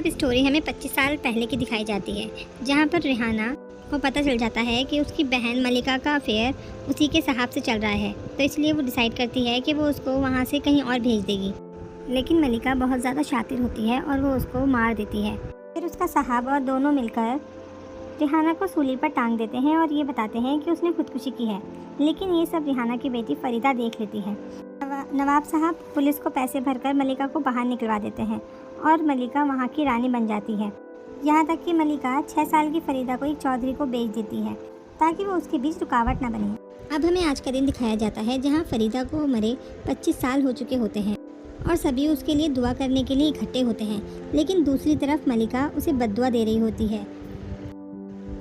अब स्टोरी हमें 25 साल पहले की दिखाई जाती है, जहाँ पर रिहाना को पता चल जाता है कि उसकी बहन मलिका का अफेयर उसी के साहब से चल रहा है। तो इसलिए वो डिसाइड करती है कि वो उसको वहाँ से कहीं और भेज देगी। लेकिन मलिका बहुत ज़्यादा शातिर होती है और वो उसको मार देती है। फिर उसका साहब और दोनों मिलकर रिहाना को सूली पर टांग देते हैं और ये बताते हैं कि उसने खुदकुशी की है। लेकिन ये सब रिहाना की बेटी फरीदा देख लेती है। नवाब साहब पुलिस को पैसे भरकर मलिका को बाहर निकलवा देते हैं और मलिका वहाँ की रानी बन जाती है। यहाँ तक कि मलिका 6 साल की फरीदा को एक चौधरी को बेच देती है ताकि वो उसके बीच रुकावट न बने। अब हमें आज का दिन दिखाया जाता है, जहाँ फरीदा को मरे 25 साल हो चुके होते हैं और सभी उसके लिए दुआ करने के लिए इकट्ठे होते हैं। लेकिन दूसरी तरफ मलिका उसे बद्दुआ दे रही होती है।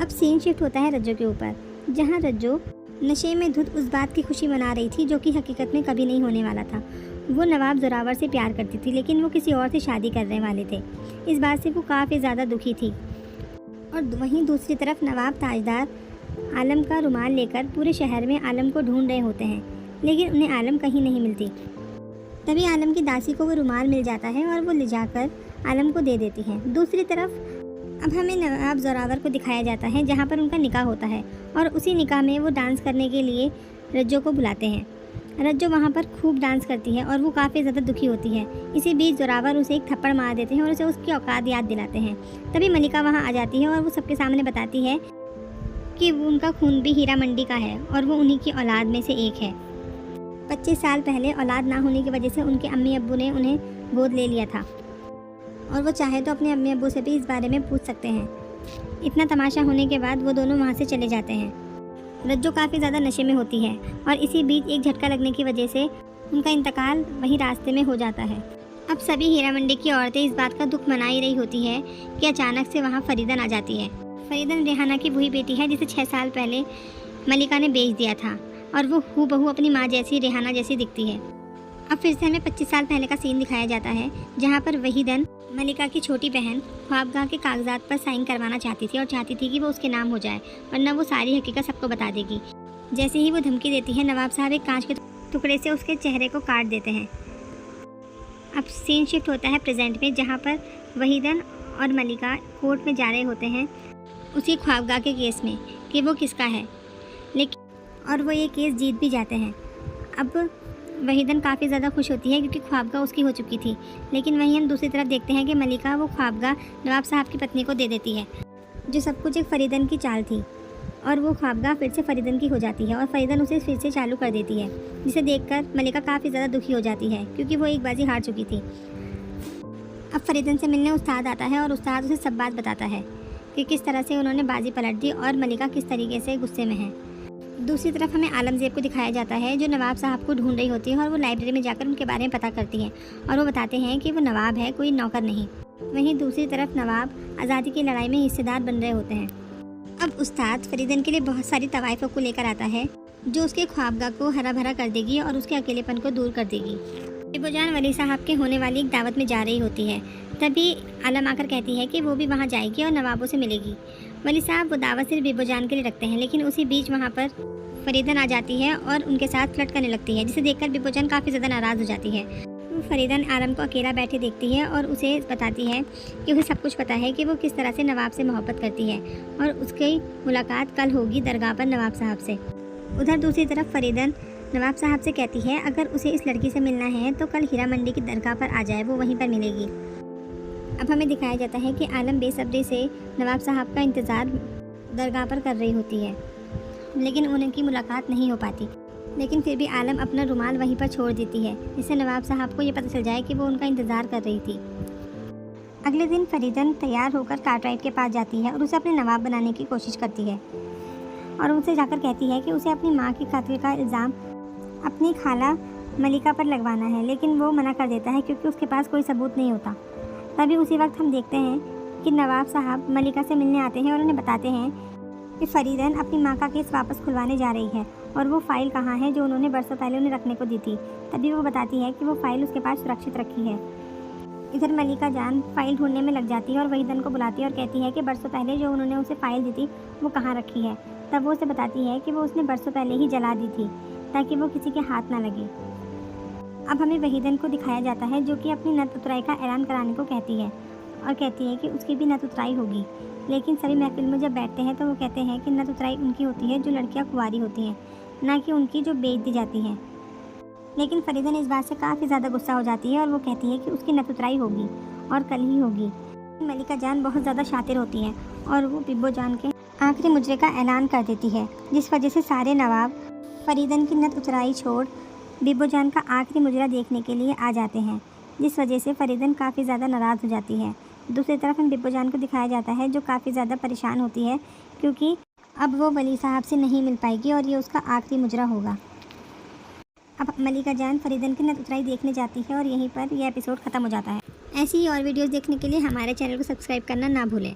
अब सीन शिफ्ट होता है रज्जो के ऊपर, जहाँ रज्जो नशे में धुत उस बात की खुशी मना रही थी जो कि हकीकत में कभी नहीं होने वाला था। वो नवाब जोरावर से प्यार करती थी, लेकिन वो किसी और से शादी करने वाले थे। इस बात से वो काफ़ी ज़्यादा दुखी थी। और वहीं दूसरी तरफ नवाब ताजदार आलम का रुमाल लेकर पूरे शहर में आलम को ढूंढ रहे होते हैं, लेकिन उन्हें आलम कहीं नहीं मिलती। तभी आलम की दासी को वो रुमाल मिल जाता है और वो ले जाकर आलम को दे देती है। दूसरी तरफ अब हमें नवाब जोरावर को दिखाया जाता है, जहाँ पर उनका निकाह होता है और उसी निकाह में वो डांस करने के लिए रज्जो को बुलाते हैं। रज्जो वहाँ पर खूब डांस करती है और वो काफ़ी ज़्यादा दुखी होती है। इसी बीच जोरावर उसे एक थप्पड़ मार देते हैं और उसे उसकी औकात याद दिलाते हैं। तभी मलिका वहाँ आ जाती है और वो सबके सामने बताती है कि उनका खून भी हीरा मंडी का है और वो उन्हीं की औलाद में से एक है। 25 साल पहले औलाद ना होने की वजह से उनके अम्मी अब्बू ने उन्हें गोद ले लिया था और वो चाहे तो अपने अम्मी अब्बू से भी इस बारे में पूछ सकते हैं। इतना तमाशा होने के बाद वो दोनों वहाँ से चले जाते हैं। रज्जो काफ़ी ज़्यादा नशे में होती है और इसी बीच एक झटका लगने की वजह से उनका इंतकाल वहीं रास्ते में हो जाता है। अब सभी हीरा मंडी की औरतें इस बात का दुख मना ही रही होती है कि अचानक से वहाँ फरीदन आ जाती है। फरीदन रेहाना की वही बेटी है जिसे 6 साल पहले मलिका ने बेच दिया था और वो हूबहू अपनी माँ जैसी रेहाना जैसी दिखती है। अब फिर से हमें 25 साल पहले का सीन दिखाया जाता है, जहाँ पर वहीदन मलिका की छोटी बहन ख्वाबगाह के कागजात पर साइन करवाना चाहती थी और चाहती थी कि वो उसके नाम हो जाए, वरना वो सारी हकीकत सबको बता देगी। जैसे ही वो धमकी देती है, नवाब साहब एक कांच के टुकड़े से उसके चेहरे को काट देते हैं। अब सीन शिफ्ट होता है प्रेजेंट में, जहाँ पर वहीदन और मलिका कोर्ट में जा रहे होते हैं उसी ख्वाबगाह के केस में कि वो किसका है, लेकिन और वो ये केस जीत भी जाते हैं। अब वहीदन काफ़ी ज़्यादा खुश होती है क्योंकि ख्वाबगाह उसकी हो चुकी थी। लेकिन वहीं हम दूसरी तरफ देखते हैं कि मलिका वो ख्वाबगाह नवाब साहब की पत्नी को दे देती है, जो सब कुछ एक फरीदन की चाल थी, और वो ख्वाबगाह फिर से फरीदन की हो जाती है और फरीदन उसे फिर से चालू कर देती है, जिसे देखकर मलिका काफ़ी ज़्यादा दुखी हो जाती है क्योंकि वो एक बाजी हार चुकी थी। अब फरीदन से मिलने उस्ताद आता है और उस्ताद उसे सब बात बताता है कि किस तरह से उन्होंने बाजी पलट दी और मलिका किस तरीके से गुस्से में है। दूसरी तरफ हमें आलमजेब को दिखाया जाता है, जो नवाब साहब को ढूंढ रही होती है और वो लाइब्रेरी में जाकर उनके बारे में पता करती है और वो बताते हैं कि वो नवाब है, कोई नौकर नहीं। वहीं दूसरी तरफ नवाब आज़ादी की लड़ाई में हिस्सेदार बन रहे होते हैं। अब उस्ताद फरीदन के लिए बहुत सारी तवाइफ़ों को लेकर आता है, जो उसके ख्वाबगाह को हरा भरा कर देगी और उसके अकेलेपन को दूर कर देगी। बेबोजान वली साहब के होने वाली एक दावत में जा रही होती है। तभी आलम आकर कहती है कि वो भी वहाँ जाएगी और नवाबों से मिलेगी। वली साहब वो दावत सिर्फ बेबोजान के लिए रखते हैं, लेकिन उसी बीच वहाँ पर फरीदन आ जाती है और उनके साथ फ्लर्ट करने लगती है, जिसे देखकर बेबोजान काफ़ी ज़्यादा नाराज़ हो जाती है। फरीदन आलम को अकेला बैठे देखती है और उसे बताती है कि उसे सब कुछ पता है कि वो किस तरह से नवाब से मोहब्बत करती है और उसकी मुलाकात कल होगी दरगाह पर नवाब साहब से। उधर दूसरी तरफ फरीदन नवाब साहब से कहती है अगर उसे इस लड़की से मिलना है तो कल हीरा मंडी की दरगाह पर आ जाए, वो वहीं पर मिलेगी। अब हमें दिखाया जाता है कि आलम बेसब्री से नवाब साहब का इंतज़ार दरगाह पर कर रही होती है, लेकिन उनकी मुलाकात नहीं हो पाती। लेकिन फिर भी आलम अपना रुमाल वहीं पर छोड़ देती है, जिससे नवाब साहब को ये पता चल जाए कि वो उनका इंतज़ार कर रही थी। अगले दिन फरीदन तैयार होकर कार्टराइट के पास जाती है और उसे अपने नवाब बनाने की कोशिश करती है और उनसे जाकर कहती है कि उसे अपनी माँ की कत्ल का इल्ज़ाम अपनी खाला मलिका पर लगवाना है, लेकिन वो मना कर देता है क्योंकि उसके पास कोई सबूत नहीं होता। तभी उसी वक्त हम देखते हैं कि नवाब साहब मलिका से मिलने आते हैं और उन्हें बताते हैं कि फरीदन अपनी माँ का केस वापस खुलवाने जा रही है और वो फ़ाइल कहाँ है जो उन्होंने बरसों पहले उन्हें रखने को दी थी। तभी वो बताती है कि वो फ़ाइल उसके पास सुरक्षित रखी है। इधर मलिका जान फ़ाइल ढूंढने में लग जाती है और वहीदन को बुलाती है और कहती है कि बरसों पहले जो उन्होंने उसे फ़ाइल दी थी वो कहाँ रखी है। तब वो उसे बताती है कि वो उसने बरसों पहले ही जला दी थी ताकि वो किसी के हाथ ना लगे। अब हमें वहीदन को दिखाया जाता है जो कि अपनी नत उतराई का ऐलान कराने को कहती है और कहती है कि उसकी भी नत उतराई होगी। लेकिन सभी महफिल में जब बैठते हैं तो वो कहते हैं कि नत उतराई उनकी होती है जो लड़कियां कुंवारी होती हैं, ना कि उनकी जो बेच दी जाती हैं। लेकिन फरीदा ने इस बात से काफ़ी ज़्यादा गुस्सा हो जाती है और वो कहती है कि उसकी नत उतराई होगी और कल ही होगी। मलिका जान बहुत ज़्यादा शातिर होती हैं और वो बिब्बो जान के आखिरी मुजरे का ऐलान कर देती है, जिस वजह से सारे नवाब फरीदन की नत उतराई छोड़ बिब्बो जान का आखिरी मुजरा देखने के लिए आ जाते हैं, जिस वजह से फरीदन काफ़ी ज़्यादा नाराज़ हो जाती है। दूसरी तरफ हम बिब्बो जान को दिखाया जाता है जो काफ़ी ज़्यादा परेशान होती है, क्योंकि अब वो वली साहब से नहीं मिल पाएगी और ये उसका आखिरी मुजरा होगा। अब मलिका जान फरीदन की नत उतराई देखने जाती है और यहीं पर यह एपिसोड ख़त्म हो जाता है। ऐसी ही और वीडियोस देखने के लिए हमारे चैनल को सब्सक्राइब करना ना भूलें।